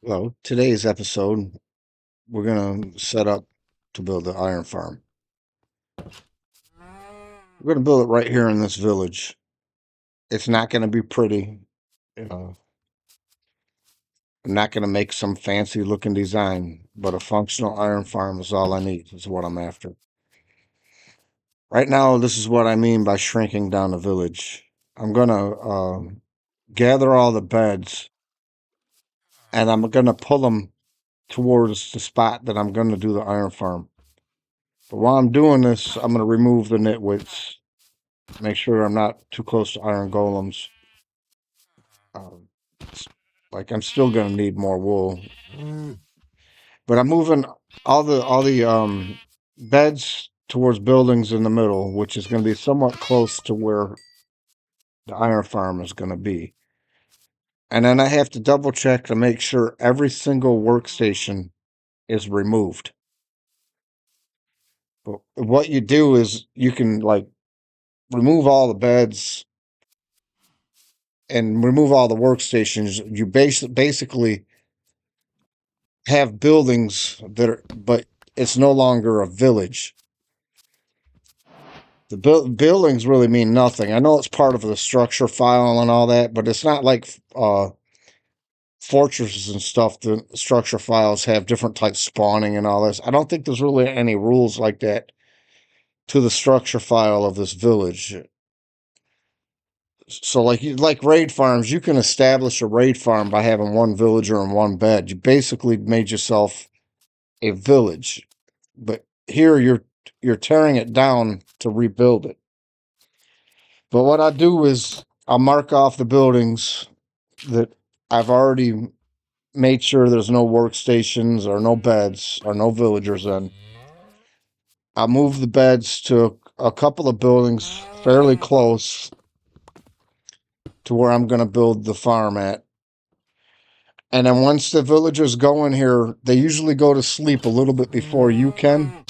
Well, today's episode, we're going to set up to build the iron farm. We're going to build it right here in this village. It's not going to be pretty. I'm not going to make some fancy looking design, but a functional iron farm is all I need, is what I'm after. Right now, this is what I mean by shrinking down the village. I'm going to gather all the beds and I'm going to pull them towards the spot that I'm going to do the iron farm. But while I'm doing this, I'm going to remove the nitwits. Make sure I'm not too close to iron golems. Um, like I'm still gonna need more wool, but I'm moving all the beds towards buildings in the middle, which is going to be somewhat close to where the iron farm is going to be. And then I have to double check to make sure every single workstation is removed. But what you do is you can like remove all the beds and remove all the workstations. You basically have buildings that are, but it's no longer a village. The buildings really mean nothing. I know it's part of the structure file and all that, but it's not like fortresses and stuff. The structure files have different types spawning and all this. I don't think there's really any rules like that to the structure file of this village. So like raid farms, you can establish a raid farm by having one villager and one bed. You basically made yourself a village. But here you're tearing it down to rebuild it. But what I do is I'll mark off the buildings that I've already made sure there's no workstations or no beds or no villagers in. I'll move the beds to a couple of buildings fairly close to where I'm going to build the farm at. And then once the villagers go in here, they usually go to sleep a little bit before you can.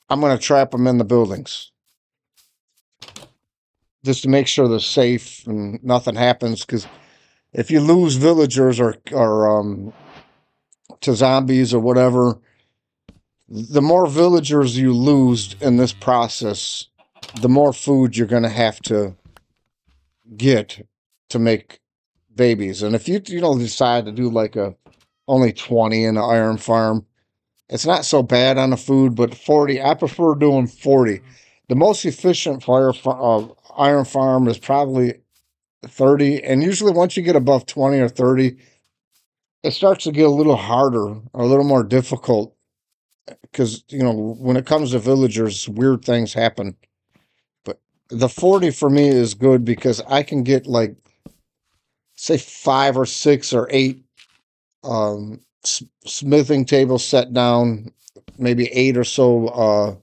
I'm going to trap them in the buildings just to make sure they're safe and nothing happens. Because if you lose villagers or to zombies or whatever, the more villagers you lose in this process, the more food you're going to have to get to make babies. And if you decide to do like a only 20 in the iron farm, it's not so bad on the food, but 40, I prefer doing 40. The most efficient iron farm is probably 30. And usually once you get above 20 or 30, it starts to get a little harder or a little more difficult because, when it comes to villagers, weird things happen. But the 40 for me is good because I can get like, say, 5 or 6 or 8 smithing tables set down, maybe 8 or so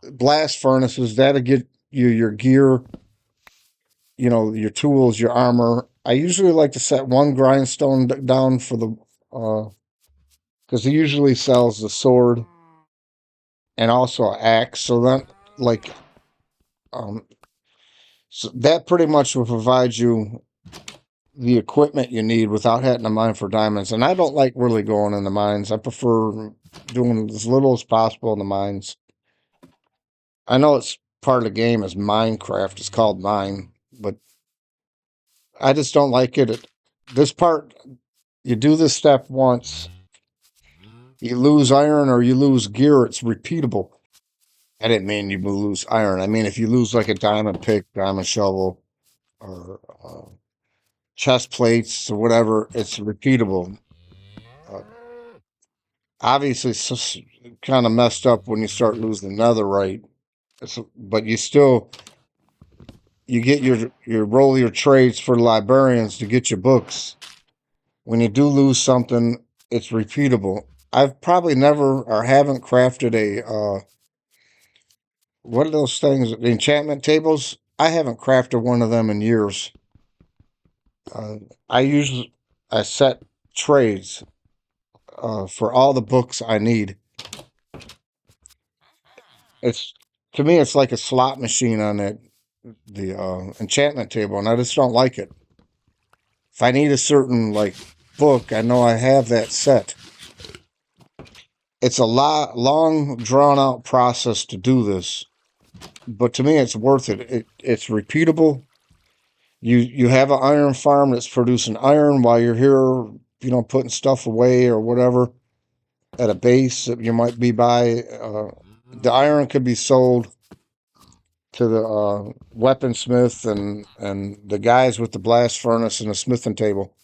blast furnaces. That'll get you your gear, your tools, your armor. I usually like to set one grindstone down for the because he usually sells the sword and also an axe. So that like um so that pretty much will provide you the equipment you need without having to mine for diamonds. And I don't like really going in the mines. I prefer doing as little as possible in the mines. I know it's part of the game is Minecraft. It's called mine, but I just don't like it. This part, you do this step once, you lose iron or you lose gear, it's repeatable. I didn't mean you lose iron. I mean, if you lose like a diamond pick, diamond shovel, or chest plates or whatever, it's repeatable. Uh, Obviously, it's kind of messed up when you start losing netherite. But you get your roll your trades for the librarians to get your books. When you do lose something, it's repeatable. I've probably never or haven't crafted a what are those things? The enchantment tables. I haven't crafted one of them in years. Uh, I use I set trades for all the books I need. It's to me, it's like a slot machine on the enchantment table, and I just don't like it. if I need a certain like book, I know I have that set. It's a long, drawn out process to do this, but to me, it's worth it. It's repeatable. You have an iron farm that's producing iron while you're here, putting stuff away or whatever at a base that you might be by. The iron could be sold to the weaponsmith and the guys with the blast furnace and the smithing table.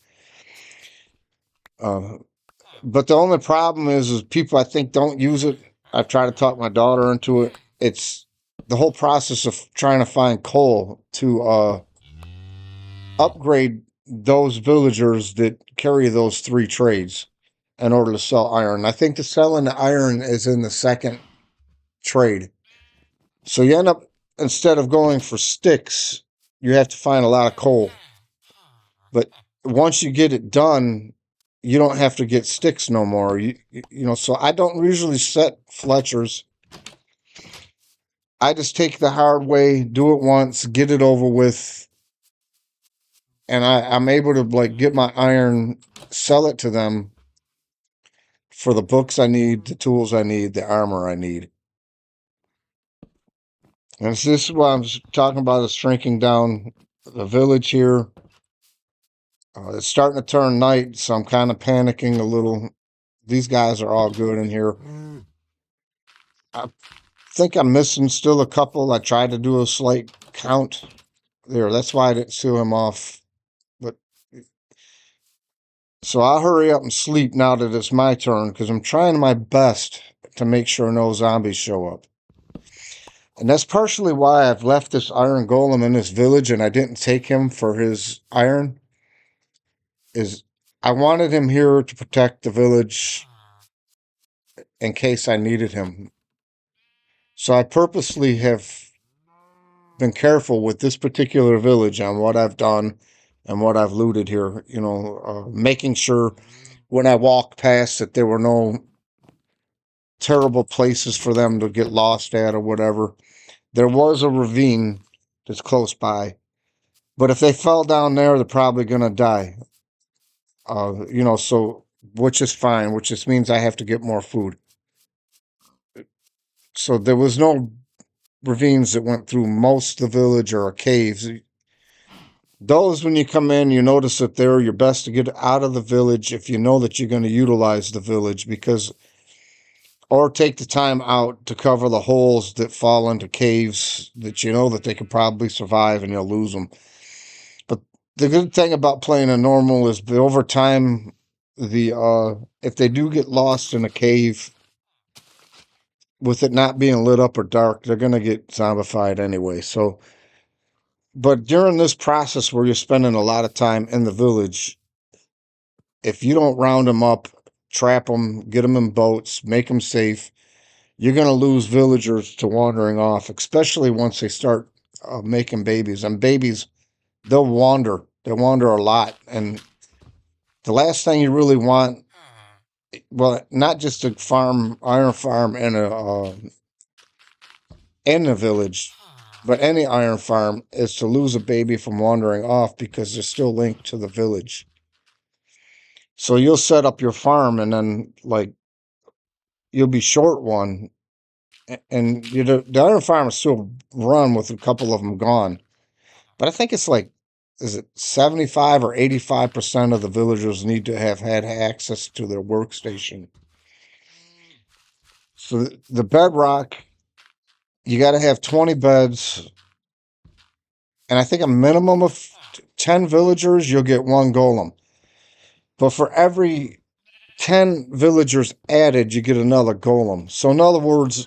But the only problem is people I think don't use it. I've tried to talk my daughter into it. It's the whole process of trying to find coal to upgrade those villagers that carry those 3 trades in order to sell iron. I think the selling the iron is in the second trade. So you end up, instead of going for sticks, you have to find a lot of coal. But once you get it done, you don't have to get sticks no more. So I don't usually set Fletchers. I just take the hard way, do it once, get it over with, and I'm able to like get my iron, sell it to them for the books I need, the tools I need, the armor I need. And this is what I'm talking about, is shrinking down the village here. It's starting to turn night, so I'm kind of panicking a little. These guys are all good in here. I think I'm missing still a couple. I tried to do a slight count there. That's why I didn't seal him off. But so I'll hurry up and sleep now that it's my turn, because I'm trying my best to make sure no zombies show up. And that's partially why I've left this iron golem in this village and I didn't take him for his iron. Is I wanted him here to protect the village in case I needed him. So I purposely have been careful with this particular village on what I've done and what I've looted here. Making sure when I walked past that there were no terrible places for them to get lost at or whatever. There was a ravine that's close by, but if they fell down there, they're probably going to die. So, which is fine, which just means I have to get more food. So there was no ravines that went through most of the village or caves. Those, when you come in, you notice that they're your best to get out of the village if you know that you're going to utilize the village, or take the time out to cover the holes that fall into caves that you know that they could probably survive and you'll lose them. But the good thing about playing a normal is that over time, if they do get lost in a cave, with it not being lit up or dark, they're going to get zombified anyway. So, but during this process where you're spending a lot of time in the village, if you don't round them up, trap them, get them in boats, make them safe, you're going to lose villagers to wandering off, especially once they start making babies. And babies, they'll wander. They wander a lot. And the last thing you really want, well, not just a iron farm in a village, but any iron farm, is to lose a baby from wandering off because they're still linked to the village. So you'll set up your farm and then like you'll be short one, and the iron farm is still run with a couple of them gone. But I think it's like, is it 75 or 85% of the villagers need to have had access to their workstation. So the bedrock, you got to have 20 beds, and I think a minimum of 10 villagers, you'll get 1 golem. But for every 10 villagers added, you get another golem. So in other words,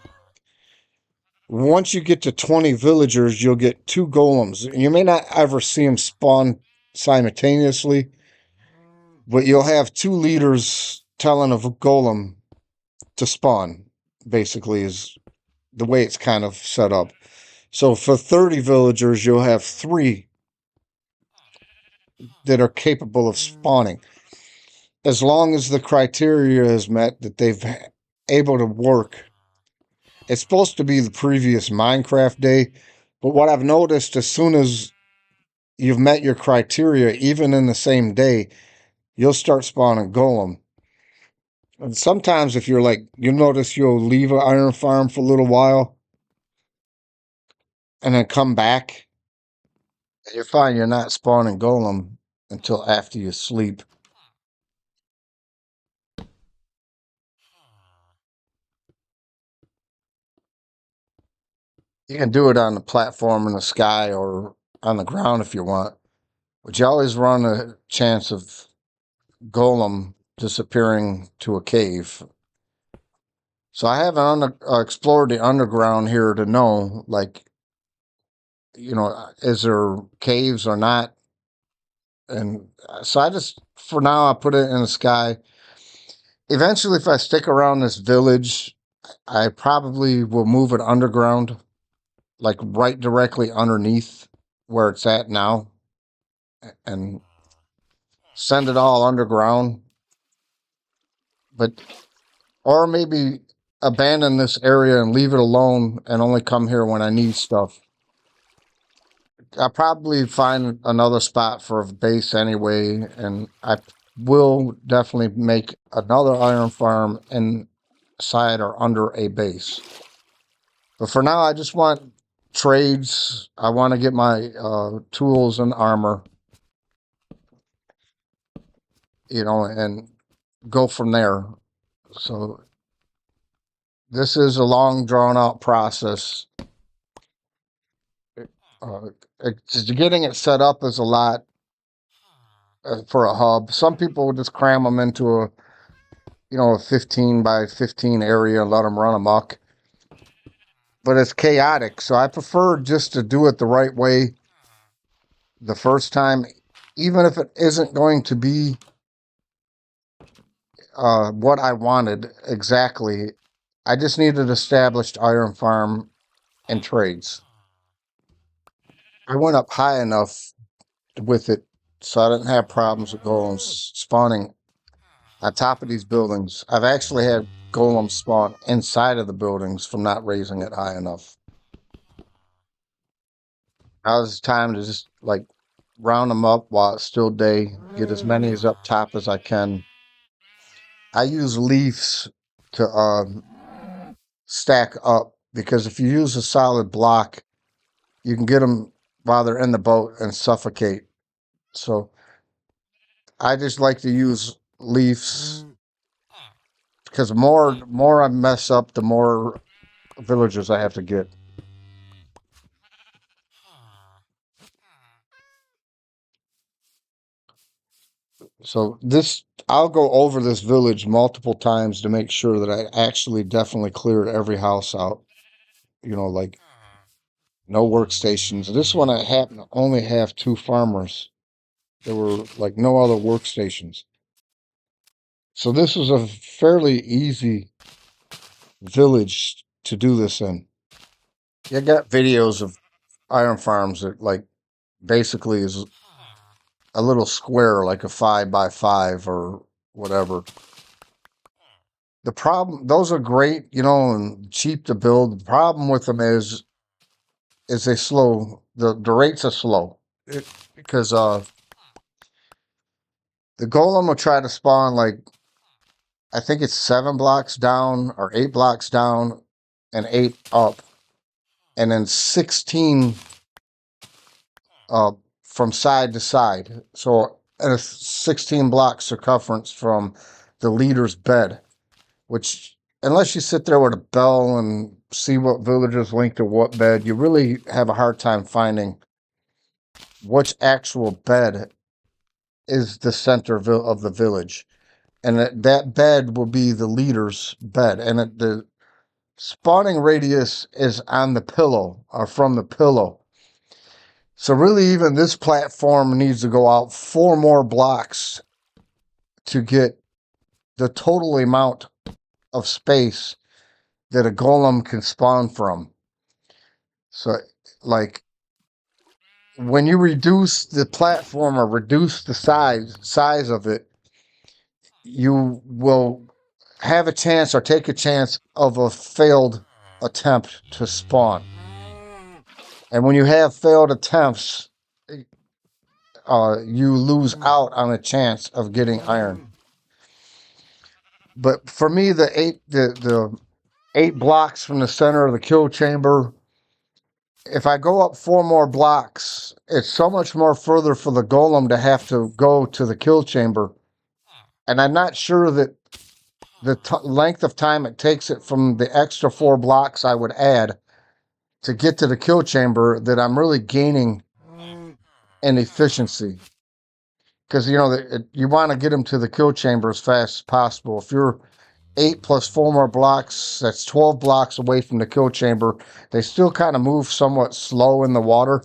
once you get to 20 villagers, you'll get 2 golems. You may not ever see them spawn simultaneously, but you'll have 2 leaders telling of a golem to spawn, basically, is the way it's kind of set up. So for 30 villagers, you'll have 3 that are capable of spawning, as long as the criteria is met that they've able to work. It's supposed to be the previous Minecraft day, but what I've noticed, as soon as you've met your criteria, even in the same day, you'll start spawning golem. And sometimes if you're like, you'll notice you'll leave an iron farm for a little while and then come back. And you find you're not spawning golem until after you sleep. You can do it on the platform in the sky or on the ground if you want, but you always run a chance of golem disappearing to a cave. So I haven't explored the underground here to know, like, is there caves or not? And so I just, for now, I put it in the sky. Eventually, if I stick around this village, I probably will move it underground, like right directly underneath where it's at now, and send it all underground. But, or maybe abandon this area and leave it alone and only come here when I need stuff. I'll probably find another spot for a base anyway, and I will definitely make another iron farm inside or under a base. But for now, I just want trades. I want to get my tools and armor, and go from there. So this is a long, drawn-out process. Just getting it set up is a lot for a hub. Some people would just cram them into a 15 by 15 area and let them run amok. But it's chaotic, so I prefer just to do it the right way the first time, even if it isn't going to be what I wanted exactly. I just need an established iron farm and trades. I went up high enough with it so I didn't have problems with golems spawning on top of these buildings. I've actually had golems spawn inside of the buildings from not raising it high enough. Now it's time to just like round them up while it's still day, get as many as up top as I can. I use leaves to stack up, because if you use a solid block, you can get them while they're in the boat and suffocate. So I just like to use leaves, because the more I mess up, the more villagers I have to get. So I'll go over this village multiple times to make sure that I actually definitely cleared every house out. Like no workstations. This one I happen to only have 2 farmers. There were like no other workstations. So this was a fairly easy village to do this in. I got videos of iron farms that like basically is a little square, like a 5 by 5 or whatever. The problem, those are great, and cheap to build. The problem with them is they slow. The rates are slow, because the golem will try to spawn like, I think it's 7 blocks down or 8 blocks down and 8 up, and then 16 from side to side. So a 16 block circumference from the leader's bed, which, unless you sit there with a bell and see what villagers link to what bed, you really have a hard time finding which actual bed is the center of the village. And that bed will be the leader's bed. And the spawning radius is on the pillow, or from the pillow. So really, even this platform needs to go out 4 more blocks to get the total amount of space that a golem can spawn from. So, like, when you reduce the platform or reduce the size of it, you will have a chance or take a chance of a failed attempt to spawn. And when you have failed attempts, you lose out on a chance of getting iron. But for me, the 8 blocks from the center of the kill chamber, if I go up 4 more blocks, it's so much more further for the golem to have to go to the kill chamber. And I'm not sure that the length of time it takes it from the extra 4 blocks I would add to get to the kill chamber that I'm really gaining in efficiency. Because, you want to get them to the kill chamber as fast as possible. If you're 8 plus 4 more blocks, that's 12 blocks away from the kill chamber. They still kind of move somewhat slow in the water.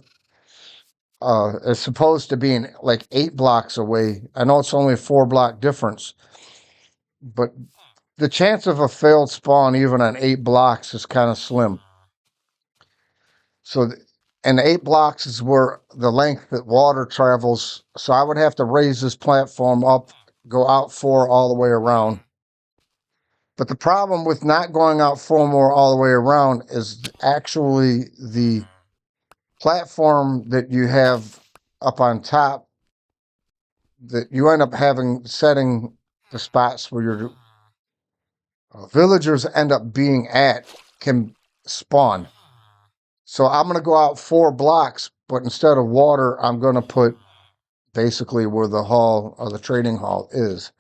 It's supposed to be like 8 blocks away. I know it's only a 4 block difference, but the chance of a failed spawn even on 8 blocks is kind of slim. So, and 8 blocks is where the length that water travels. So I would have to raise this platform up, go out 4 all the way around. But the problem with not going out 4 more all the way around is actually the platform that you have up on top that you end up setting the spots where your villagers end up being at can spawn. So I'm going to go out 4 blocks, but instead of water, I'm going to put basically where the hall or the trading hall is.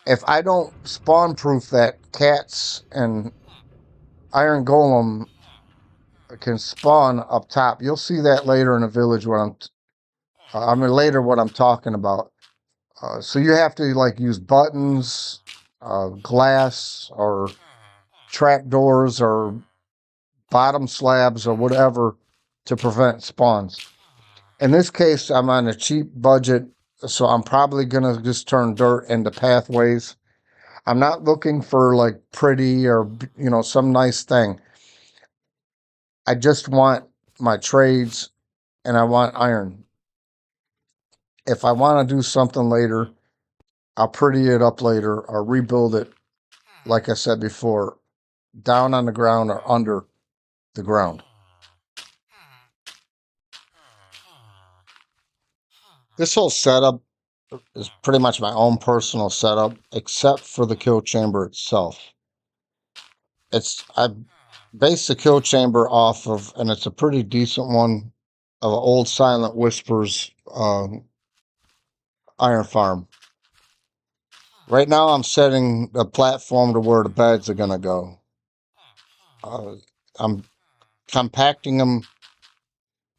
If I don't spawn proof that, cats and iron golem can spawn up top. You'll see that later in the village when later what I'm talking about. So you have to like use buttons, glass, or trap doors, or bottom slabs, or whatever to prevent spawns. In this case, I'm on a cheap budget, so I'm probably gonna just turn dirt into pathways. I'm not looking for like pretty or some nice thing. I just want my trades and I want iron. If I want to do something later, I'll pretty it up later or rebuild it, like I said before, down on the ground or under the ground. This whole setup is pretty much my own personal setup, except for the kill chamber itself. I based the kill chamber off of, and it's a pretty decent one, of an old Silent Whispers iron farm. Right now I'm setting the platform to where the beds are going to go. I'm compacting them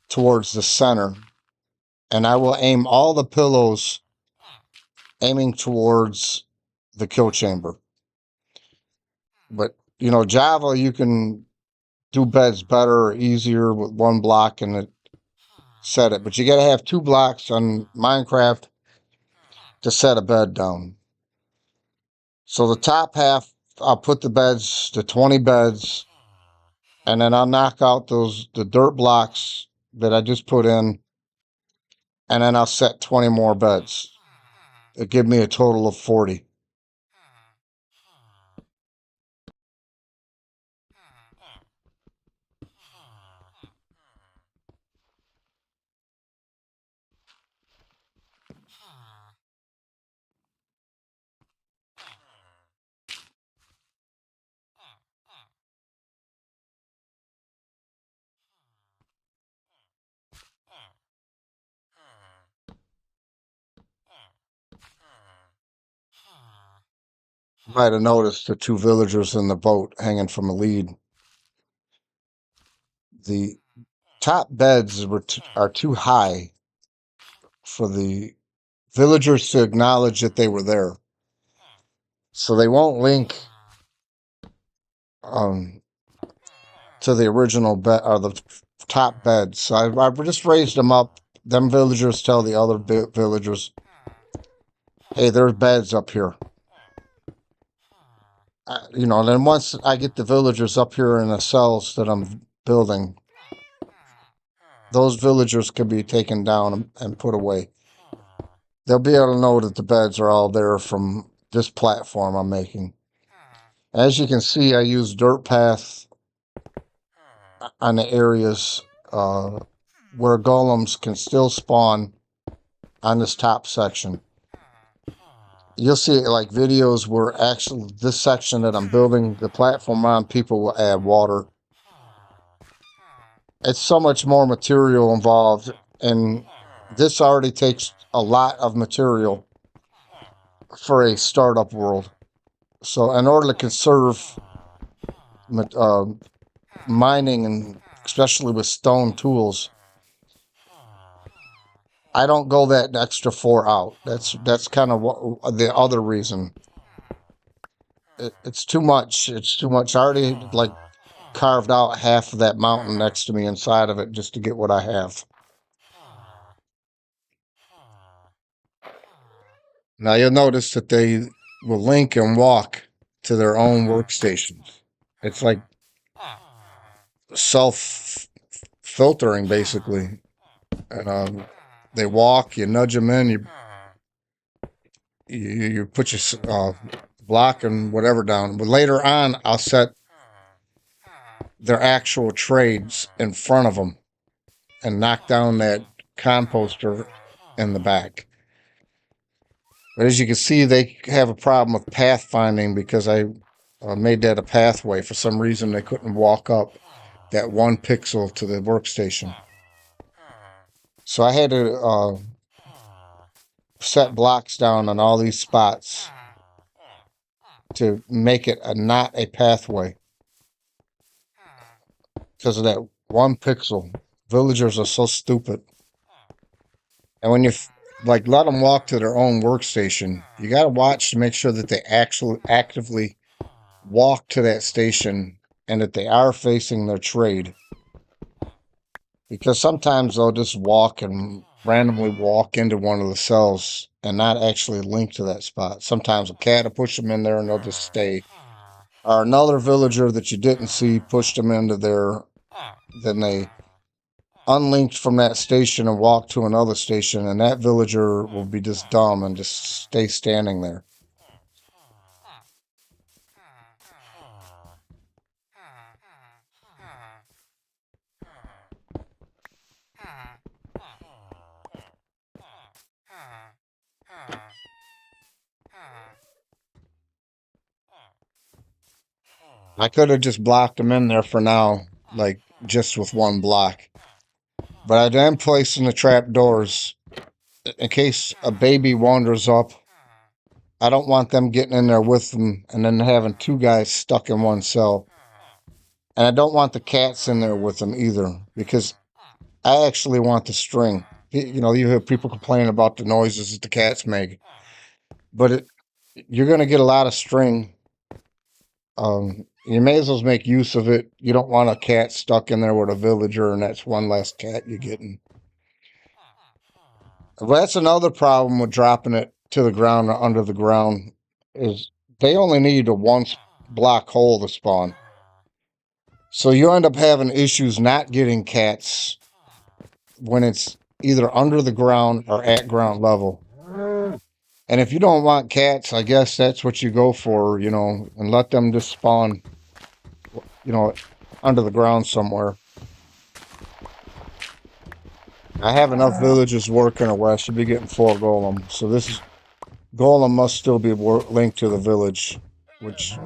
towards the center, and I will aim all the pillows aiming towards the kill chamber. But, Java, you can do beds better or easier with 1 block and set it. But you got to have 2 blocks on Minecraft to set a bed down. So the top half, I'll put the beds to 20 beds, and then I'll knock out the dirt blocks that I just put in, and then I'll set 20 more beds. It'll give me a total of 40. You might have noticed the 2 villagers in the boat hanging from a lead. The top beds are too high for the villagers to acknowledge that they were there. So they won't link to the original bed or the top beds. So I just raised them up. Them villagers tell the other villagers, hey, there's beds up here. And then once I get the villagers up here in the cells that I'm building, those villagers can be taken down and put away. They'll be able to know that the beds are all there from this platform I'm making. As you can see, I use dirt path on the areas where golems can still spawn on this top section. You'll see like videos where actually this section that I'm building the platform on, people will add water. It's so much more material involved, and this already takes a lot of material for a startup world. So in order to conserve mining, and especially with stone tools, I don't go that extra 4 out. That's kind of what the other reason. It's too much. It's too much. I already like carved out half of that mountain next to me inside of it just to get what I have. Now you'll notice that they will link and walk to their own workstations. It's like self filtering basically. And they walk, you nudge them in, you put your block and whatever down. But later on, I'll set their actual trades in front of them and knock down that composter in the back. But as you can see, they have a problem with pathfinding because I made that a pathway. For some reason, they couldn't walk up that 1 pixel to the workstation. So I had to set blocks down on all these spots to make it not a pathway because of that 1 pixel. Villagers are so stupid. And when you like let them walk to their own workstation, you got to watch to make sure that they actually actively walk to that station and that they are facing their trade. Because sometimes they'll just walk and randomly walk into one of the cells and not actually link to that spot. Sometimes a cat will push them in there and they'll just stay. Or another villager that you didn't see pushed them into there. Then they unlinked from that station and walked to another station, and that villager will be just dumb and just stay standing there. I could have just blocked them in there for now, like just with 1 block. But I am placing the trap doors in case a baby wanders up. I don't want them getting in there with them and then having 2 guys stuck in 1 cell. And I don't want the cats in there with them either, because I actually want the string. You know, you hear people complaining about the noises that the cats make, but you're going to get a lot of string. You may as well make use of it. You don't want a cat stuck in there with a villager, and that's 1 less cat you're getting. But that's another problem with dropping it to the ground or under the ground, is they only need a 1 block hole to spawn. So you end up having issues not getting cats when it's either under the ground or at ground level. And if you don't want cats, I guess that's what you go for, you know, and let them just spawn, you know, under the ground somewhere. I have enough villagers working away. I should be getting 4 golem. So this golem must still be linked to the village, which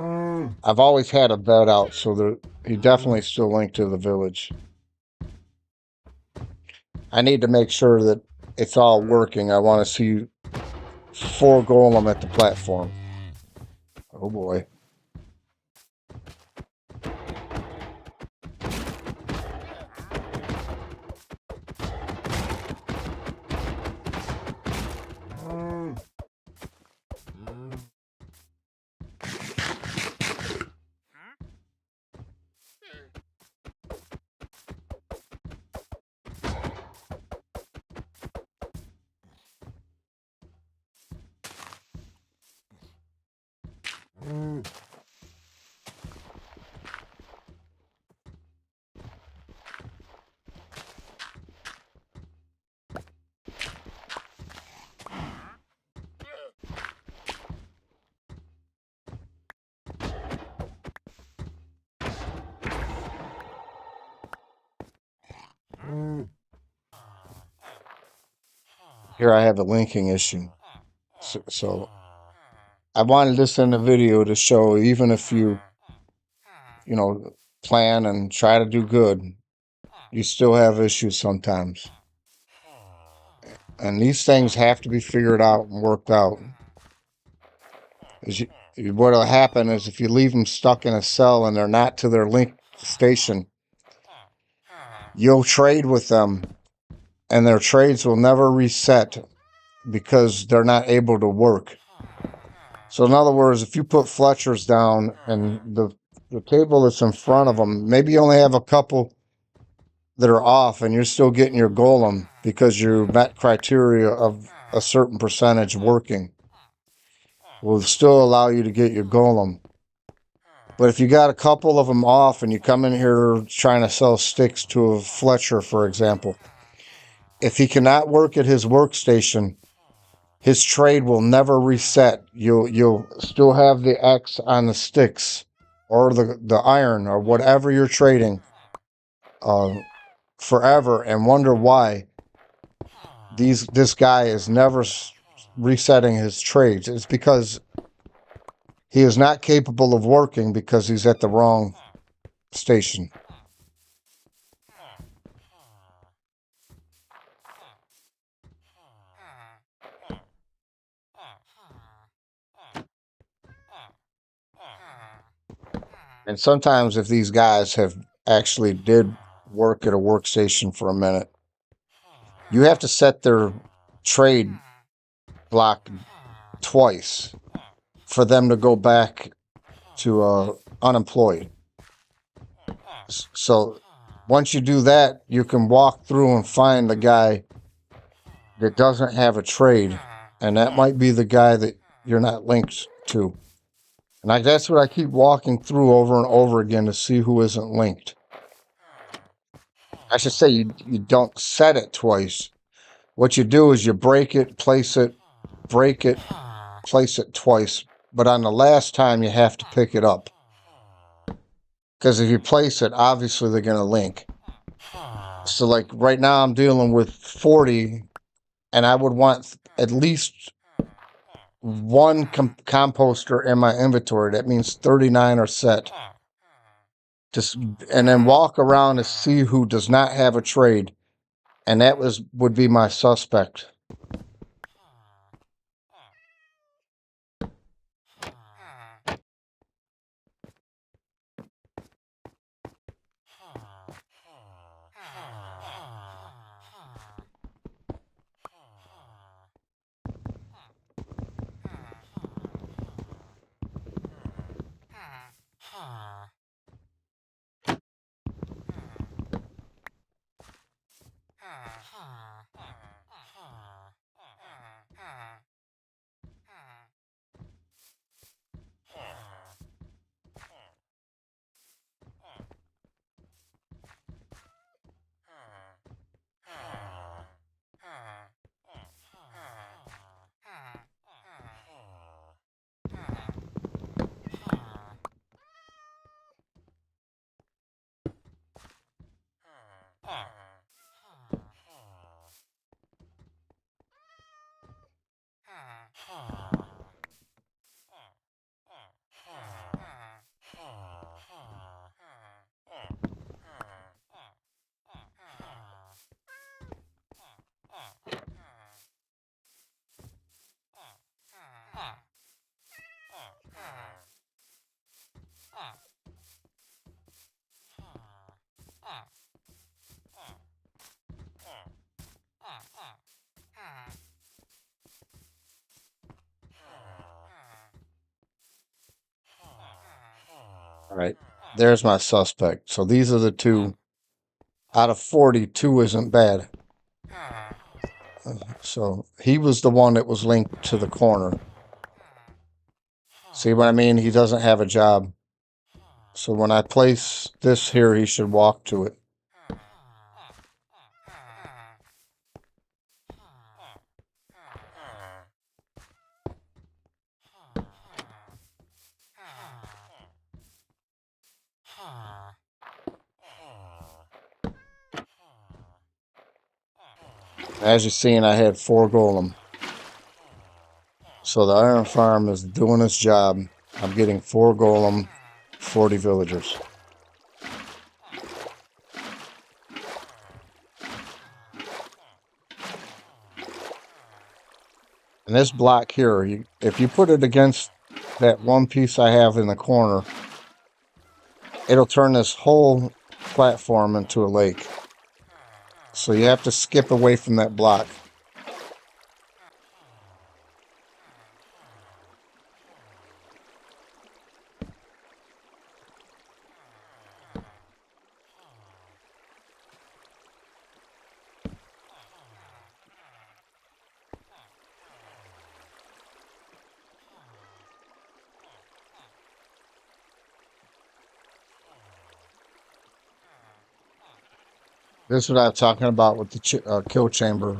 I've always had a bed out, so he definitely still linked to the village. I need to make sure that it's all working. I want to see 4 golem at the platform. Oh boy. here I have a linking issue. So I wanted this in the video to show, even if you know, plan and try to do good, you still have issues sometimes. And these things have to be figured out and worked out. What'll happen is if you leave them stuck in a cell and they're not to their link station, you'll trade with them and their trades will never reset because they're not able to work. So in other words, if you put Fletchers down and the table that's in front of them, maybe you only have a couple that are off and you're still getting your golem because you met criteria of a certain percentage working, will still allow you to get your golem. But if you got a couple of them off and you come in here trying to sell sticks to a Fletcher, for example, if he cannot work at his workstation, his trade will never reset. You'll still have the X on the sticks or the iron or whatever you're trading forever and wonder why this guy is never resetting his trades. It's because he is not capable of working because he's at the wrong station. And sometimes if these guys have actually did work at a workstation for a minute, you have to set their trade block twice for them to go back to unemployed. So once you do that, you can walk through and find the guy that doesn't have a trade, and that might be the guy that you're not linked to. And that's what I keep walking through over and over again to see who isn't linked. I should say you don't set it twice. What you do is you break it, place it, break it, place it twice. But on the last time, you have to pick it up. Because if you place it, obviously they're going to link. So like right now I'm dealing with 40, and I would want at least one composter in my inventory. That means 39 are set. Just and then walk around to see who does not have a trade, and that would be my suspect. All right, there's my suspect. So these are the two. Out of 40, two isn't bad. So he was the one that was linked to the corner. See what I mean? He doesn't have a job. So when I place this here, he should walk to it. As you've seen, I had 4 golem. So the iron farm is doing its job. I'm getting 4 golem, 40 villagers. And this block here, if you put it against that one piece I have in the corner, it'll turn this whole platform into a lake. So you have to skip away from that block. This is what I'm talking about with the kill chamber.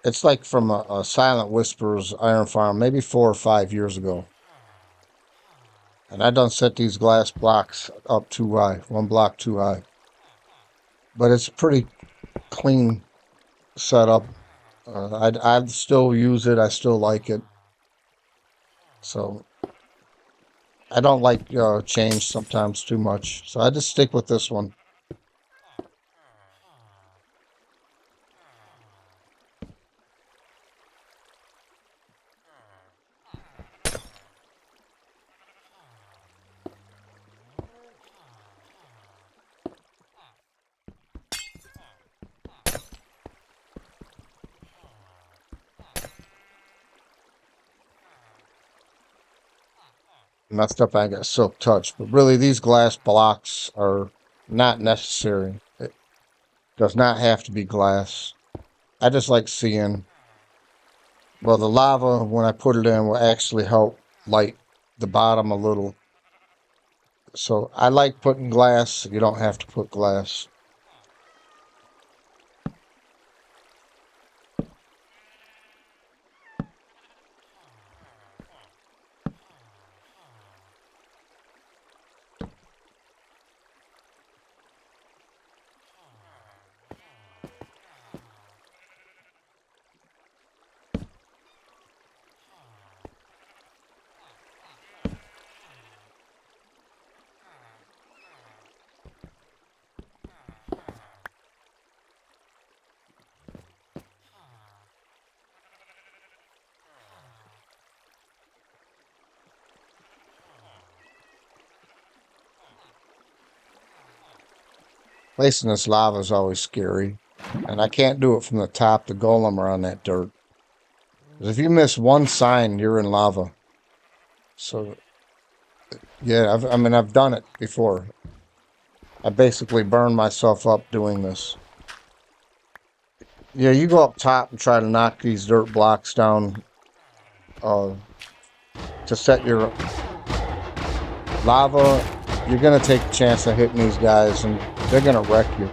It's like from a Silent Whispers iron farm, maybe 4 or 5 years ago. And I done set these glass blocks up too high, 1 block too high. But it's pretty clean setup. I'd still use it. I still like it. So I don't like change sometimes too much. So I just stick with this one. Messed up, I got silk touch. But really, these glass blocks are not necessary. It does not have to be glass. I just like seeing, well, the lava, when I put it in, will actually help light the bottom a little. So I like putting glass. You don't have to put glass. Placing this lava is always scary. And I can't do it from the top. The golem are on that dirt. 'Cause if you miss one sign, you're in lava. So, yeah, I've done it before. I basically burned myself up doing this. Yeah, you go up top and try to knock these dirt blocks down uh, to set your lava. You're going to take a chance of hitting these guys, and they're going to wreck you.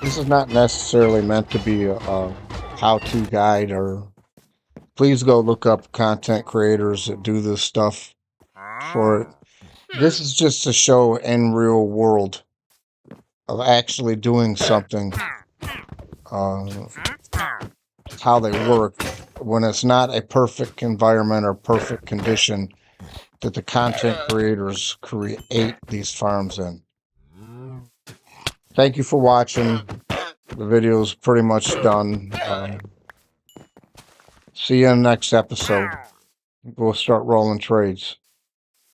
This is not necessarily meant to be a how-to guide, or please go look up content creators that do this stuff for it. This is just to show in real world of actually doing something, how they work when it's not a perfect environment or perfect condition that the content creators create these farms in. Thank you for watching. The video is pretty much done. See you in the next episode. We'll start rolling trades.